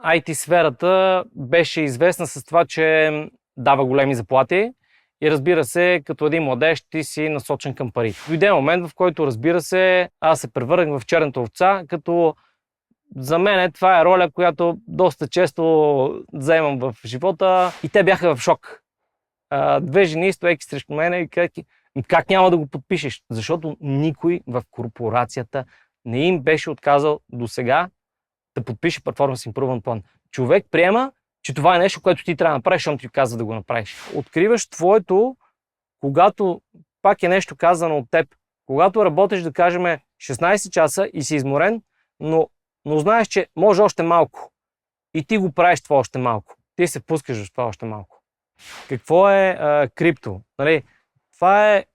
IT сферата беше известна с това, че дава големи заплати и разбира се, като един младеж ти си насочен към пари. Дойде момент, в който разбира се, аз се превърнах в черната овца, като за мен това е роля, която доста често заемам в живота и те бяха в шок. Две жени стоейки срещу мене и как няма да го подпишеш? Защото никой в корпорацията не им беше отказал до сега да подпише Performance Improvement Plan. Човек приема, че това е нещо, което ти трябва да направиш, защото ти казва да го направиш. Откриваш твоето, когато пак е нещо казано от теб. Когато работиш, да кажем, 16 часа и си изморен, но знаеш, че може още малко. И ти го правиш това още малко. Ти се пускаш в това още малко. Какво е крипто? Нали? Това е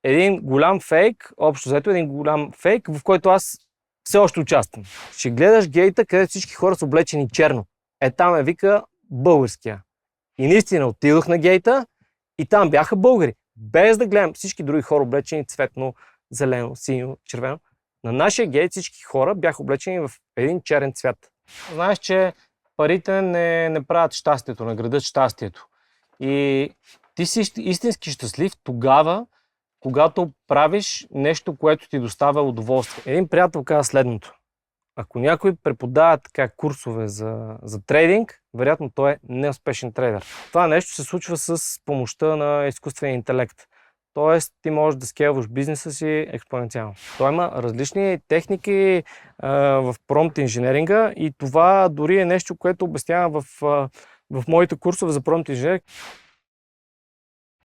един голям фейк, общо взето един голям фейк, в който аз все още участвам. Ще гледаш гейта, където всички хора са облечени черно. Там е вика българския. И наистина отидох на гейта и там бяха българи. Без да гледам всички други хора облечени цветно, зелено, синьо, червено. На нашия гейт всички хора бяха облечени в един черен цвят. Знаеш, че парите не правят щастието, не градят щастието. И ти си истински щастлив тогава, когато правиш нещо, което ти доставя удоволствие. Един приятел каза следното. Ако някой преподава така курсове за трейдинг, вероятно той е неуспешен трейдър. Това нещо се случва с помощта на изкуствения интелект. Тоест, ти можеш да скелваш бизнеса си експоненциално. Той има различни техники в промпт инженеринга и това дори е нещо, което обяснявам в моите курсове за промпт инженеринг.